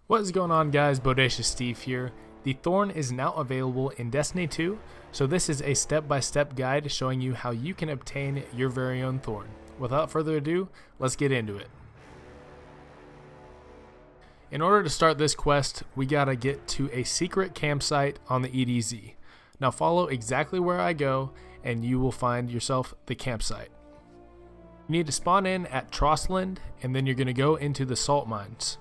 What is going on, guys? Bodacious Steve here. The Thorn is now available in Destiny 2, so this is a step-by-step guide showing you how you can obtain your very own Thorn. Without further ado, let's get into it. In order to start this quest, we gotta get to a secret campsite on the EDZ. Now follow exactly where I go and you will find yourself the campsite. You need to spawn in at Trossland and then you're gonna go into the salt mines.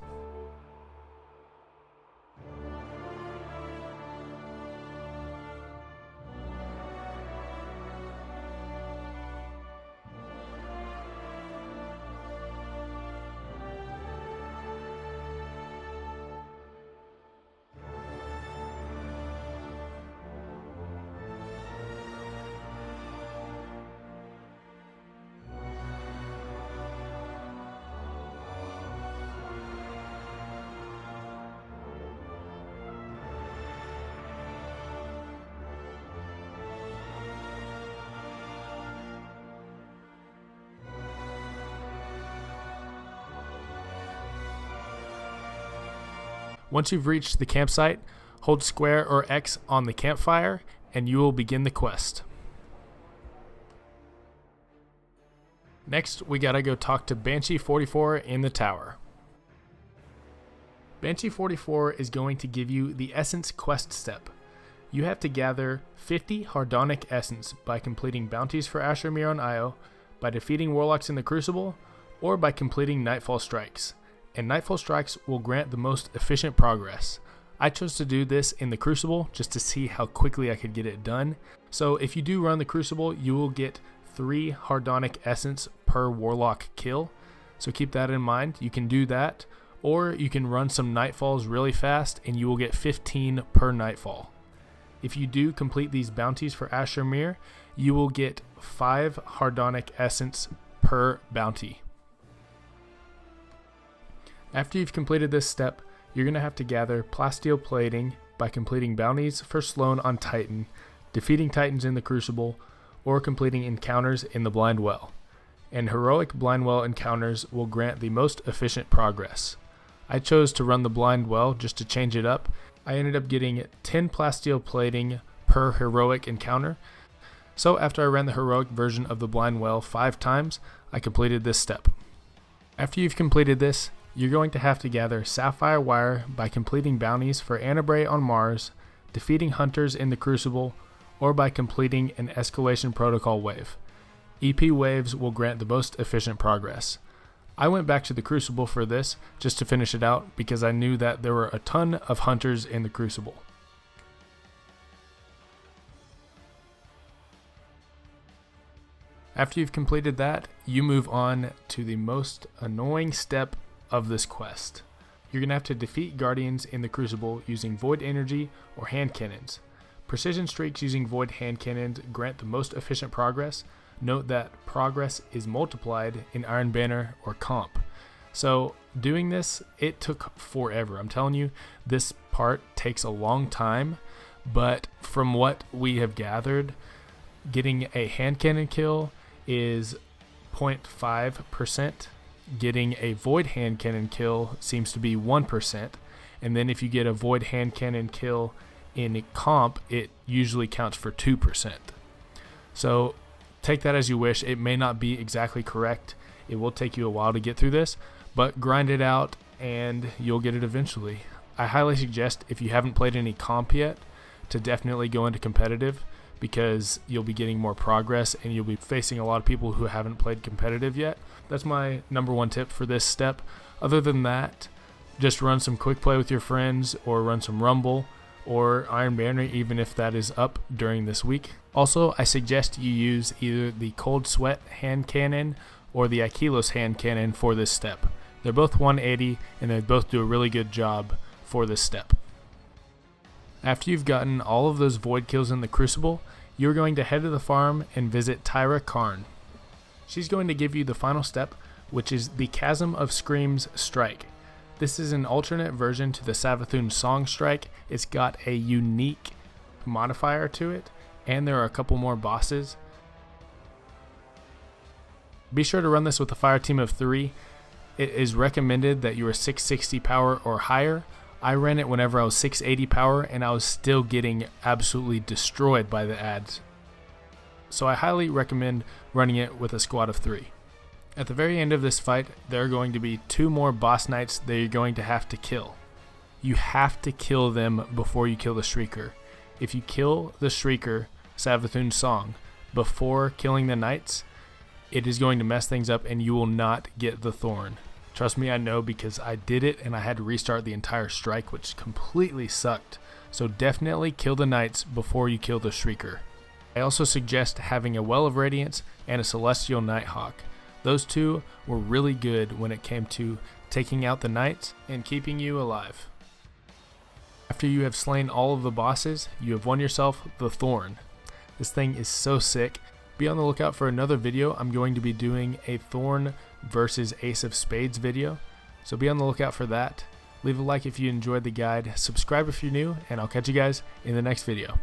Once you've reached the campsite, hold square or X on the campfire and you will begin the quest. Next, we gotta go talk to Banshee 44 in the tower. Banshee 44 is going to give you the Essence quest step. You have to gather 50 Hardonic Essence by completing bounties for Ashermere on Io, by defeating Warlocks in the Crucible, or by completing Nightfall Strikes. And Nightfall Strikes will grant the most efficient progress. I chose to do this in the Crucible just to see how quickly I could get it done. So if you do run the Crucible, you will get 3 Hardonic Essence per Warlock kill. So keep that in mind. You can do that, or you can run some Nightfalls really fast and you will get 15 per Nightfall. If you do complete these bounties for Ashermere, you will get 5 Hardonic Essence per bounty. After you've completed this step, you're going to have to gather Plasteel Plating by completing bounties for Sloan on Titan, defeating Titans in the Crucible, or completing encounters in the Blind Well. And heroic Blind Well encounters will grant the most efficient progress. I chose to run the Blind Well just to change it up. I ended up getting 10 Plasteel Plating per heroic encounter. So after I ran the heroic version of the Blind Well 5 times, I completed this step. After you've completed this, you're going to have to gather Sapphire Wire by completing bounties for Anabray on Mars, defeating Hunters in the Crucible, or by completing an Escalation Protocol wave. EP waves will grant the most efficient progress. I went back to the Crucible for this just to finish it out because I knew that there were a ton of Hunters in the Crucible. After you've completed that, you move on to the most annoying step of this quest. You're going to have to defeat Guardians in the Crucible using Void Energy or Hand Cannons. Precision Streaks using Void Hand Cannons grant the most efficient progress. Note that progress is multiplied in Iron Banner or Comp. So doing this, it took forever. I'm telling you, this part takes a long time, but from what we have gathered, getting a Hand Cannon kill is 0.5%. Getting a Void Hand Cannon kill seems to be 1%, and then if you get a Void Hand Cannon kill in Comp, it usually counts for 2%. So take that as you wish. It may not be exactly correct. It will take you a while to get through this, but grind it out and you'll get it eventually. I highly suggest, if you haven't played any Comp yet, to definitely go into competitive, because you'll be getting more progress and you'll be facing a lot of people who haven't played competitive yet. That's my number one tip for this step. Other than that, just run some quick play with your friends or run some Rumble or Iron Banner, even if that is up during this week. Also, I suggest you use either the Cold Sweat Hand Cannon or the Aquilos Hand Cannon for this step. They're both 180 and they both do a really good job for this step. After you've gotten all of those Void kills in the Crucible, you're going to head to the farm and visit Tyra Karn. She's going to give you the final step, which is the Chasm of Screams Strike. This is an alternate version to the Savathûn Song Strike. It's got a unique modifier to it, and there are a couple more bosses. Be sure to run this with a fire team of 3. It is recommended that you are 660 power or higher. I ran it whenever I was 680 power and I was still getting absolutely destroyed by the ads. So I highly recommend running it with a squad of 3. At the very end of this fight, there are going to be 2 more boss knights that you're going to have to kill. You have to kill them before you kill the Shrieker. If you kill the Shrieker, Savathun's song, before killing the knights, it is going to mess things up and you will not get the Thorn. Trust me, I know, because I did it and I had to restart the entire strike, which completely sucked. So definitely kill the knights before you kill the Shrieker. I also suggest having a Well of Radiance and a Celestial Nighthawk. Those 2 were really good when it came to taking out the knights and keeping you alive. After you have slain all of the bosses, you have won yourself the Thorn. This thing is so sick. Be on the lookout for another video. I'm going to be doing a Thorn versus Ace of Spades video, so be on the lookout for that. Leave a like if you enjoyed the guide, subscribe if you're new, and I'll catch you guys in the next video.